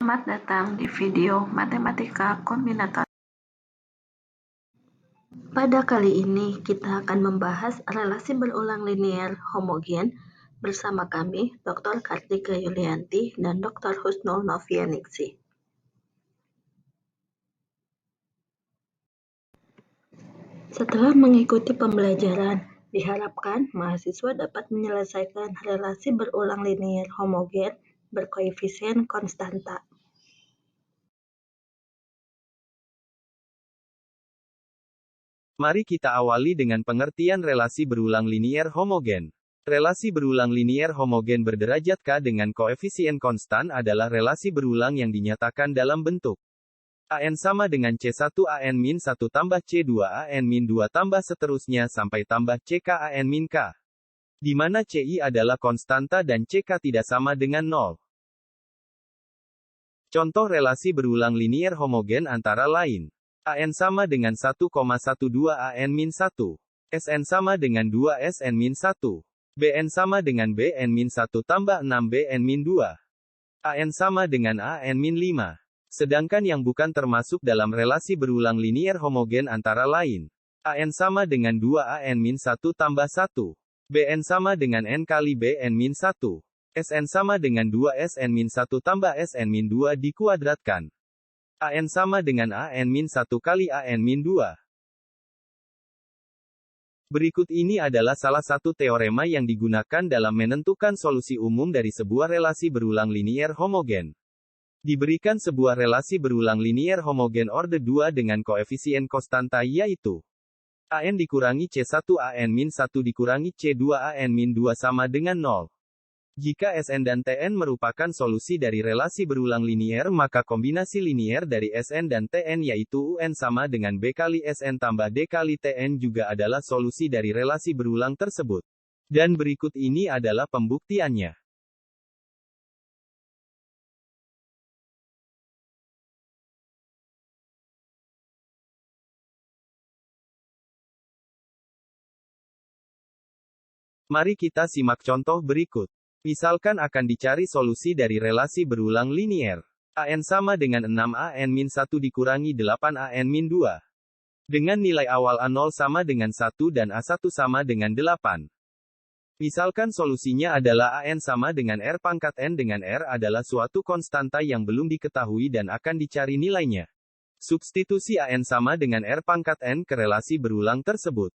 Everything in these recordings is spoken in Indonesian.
Selamat datang di video Matematika Kombinator. Pada kali ini kita akan membahas relasi berulang linier homogen bersama kami, Dr. Kartika Yulianti dan Dr. Husnul Novianingsih. Setelah mengikuti pembelajaran, diharapkan mahasiswa dapat menyelesaikan relasi berulang linier homogen berkoefisien konstanta. Mari kita awali dengan pengertian relasi berulang linier homogen. Relasi berulang linier homogen berderajat K dengan koefisien konstan adalah relasi berulang yang dinyatakan dalam bentuk AN sama dengan C1 AN-1 tambah C2 AN-2 tambah seterusnya sampai tambah CK AN-K. Di mana CI adalah konstanta dan CK tidak sama dengan 0. Contoh relasi berulang linier homogen antara lain. AN sama dengan 1,12 AN-1. SN sama dengan 2 SN-1. BN sama dengan BN-1 tambah 6 BN-2. AN sama dengan AN-5. Sedangkan yang bukan termasuk dalam relasi berulang linier homogen antara lain. AN sama dengan 2 AN-1 tambah 1. BN sama dengan N kali BN-1. SN sama dengan 2 SN-1 tambah SN-2 dikuadratkan. AN sama dengan AN-1 kali AN-2. Berikut ini adalah salah satu teorema yang digunakan dalam menentukan solusi umum dari sebuah relasi berulang linier homogen. Diberikan sebuah relasi berulang linier homogen orde 2 dengan koefisien konstanta yaitu AN dikurangi C1 AN-1 dikurangi C2 AN-2 sama dengan 0. Jika Sn dan Tn merupakan solusi dari relasi berulang linier maka kombinasi linier dari Sn dan Tn yaitu Un sama dengan B kali Sn tambah D kali Tn juga adalah solusi dari relasi berulang tersebut. Dan berikut ini adalah pembuktiannya. Mari kita simak contoh berikut. Misalkan akan dicari solusi dari relasi berulang linier. AN sama dengan 6 AN-1 dikurangi 8 AN-2. Dengan nilai awal A0 sama dengan 1 dan A1 sama dengan 8. Misalkan solusinya adalah AN sama dengan R pangkat N dengan R adalah suatu konstanta yang belum diketahui dan akan dicari nilainya. Substitusi AN sama dengan R pangkat N ke relasi berulang tersebut.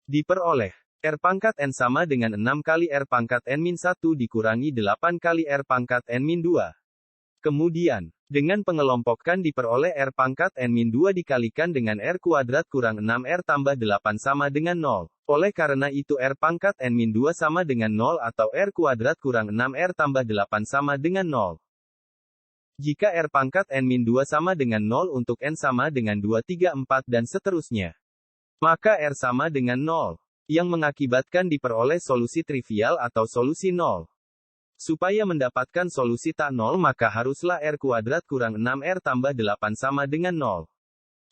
Diperoleh R pangkat N sama dengan 6 kali R pangkat N-1 dikurangi 8 kali R pangkat N-2. Kemudian, dengan pengelompokkan diperoleh R pangkat N-2 dikalikan dengan R kuadrat kurang 6R tambah 8 sama dengan 0. Oleh karena itu R pangkat N-2 sama dengan 0 atau R kuadrat kurang 6R tambah 8 sama dengan 0. Jika R pangkat N-2 sama dengan 0 untuk N sama dengan 2, 3, 4 dan seterusnya, maka R sama dengan 0. Yang mengakibatkan diperoleh solusi trivial atau solusi 0. Supaya mendapatkan solusi tak 0 maka haruslah R kuadrat kurang 6R tambah 8 sama dengan 0.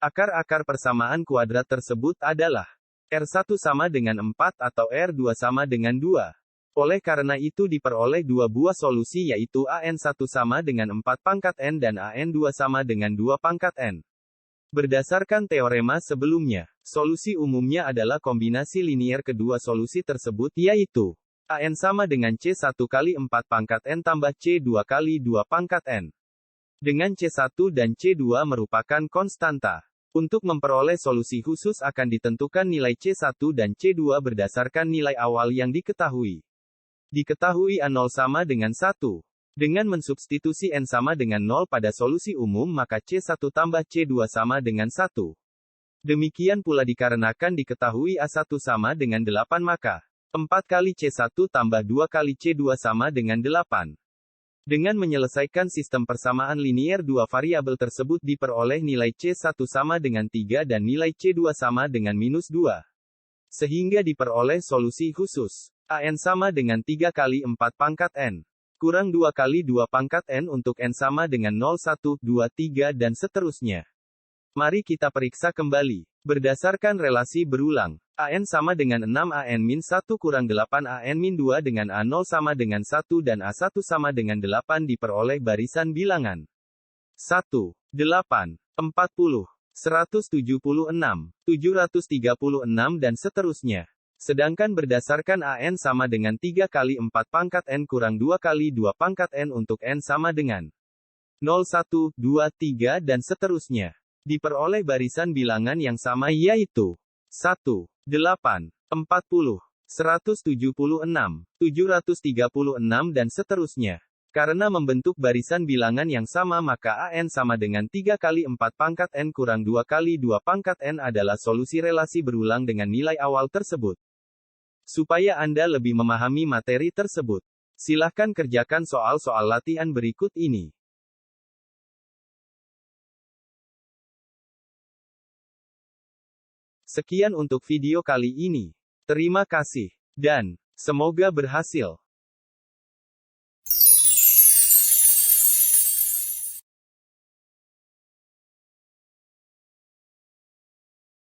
Akar-akar persamaan kuadrat tersebut adalah R1 sama dengan 4 atau R2 sama dengan 2. Oleh karena itu diperoleh dua buah solusi yaitu AN1 sama dengan 4 pangkat N dan AN2 sama dengan 2 pangkat N. Berdasarkan teorema sebelumnya, solusi umumnya adalah kombinasi linier kedua solusi tersebut yaitu AN sama dengan C1 kali 4 pangkat N tambah C2 kali 2 pangkat N. Dengan C1 dan C2 merupakan konstanta. Untuk memperoleh solusi khusus akan ditentukan nilai C1 dan C2 berdasarkan nilai awal yang diketahui. Diketahui A0 sama dengan 1. Dengan mensubstitusi N sama dengan 0 pada solusi umum maka C1 tambah C2 sama dengan 1. Demikian pula dikarenakan diketahui A1 sama dengan 8 maka 4 kali C1 tambah 2 kali C2 sama dengan 8. Dengan menyelesaikan sistem persamaan linier dua variabel tersebut diperoleh nilai C1 sama dengan 3 dan nilai C2 sama dengan -2. Sehingga diperoleh solusi khusus. AN sama dengan 3 kali 4 pangkat N. Kurang 2 kali 2 pangkat N untuk N sama dengan 0, 1, 2, 3 dan seterusnya. Mari kita periksa kembali. Berdasarkan relasi berulang, AN sama dengan 6 AN-1 kurang 8 AN-2 dengan A0 sama dengan 1 dan A1 sama dengan 8 diperoleh barisan bilangan. 1, 8, 40, 176, 736 dan seterusnya. Sedangkan berdasarkan AN sama dengan 3 kali 4 pangkat N kurang 2 kali 2 pangkat N untuk N sama dengan 0, 1, 2, 3 dan seterusnya. Diperoleh barisan bilangan yang sama yaitu 1, 8, 40, 176, 736 dan seterusnya. Karena membentuk barisan bilangan yang sama maka AN sama dengan 3 kali 4 pangkat N kurang 2 kali 2 pangkat N adalah solusi relasi berulang dengan nilai awal tersebut. Supaya Anda lebih memahami materi tersebut, silahkan kerjakan soal-soal latihan berikut ini. Sekian untuk video kali ini. Terima kasih, dan semoga berhasil.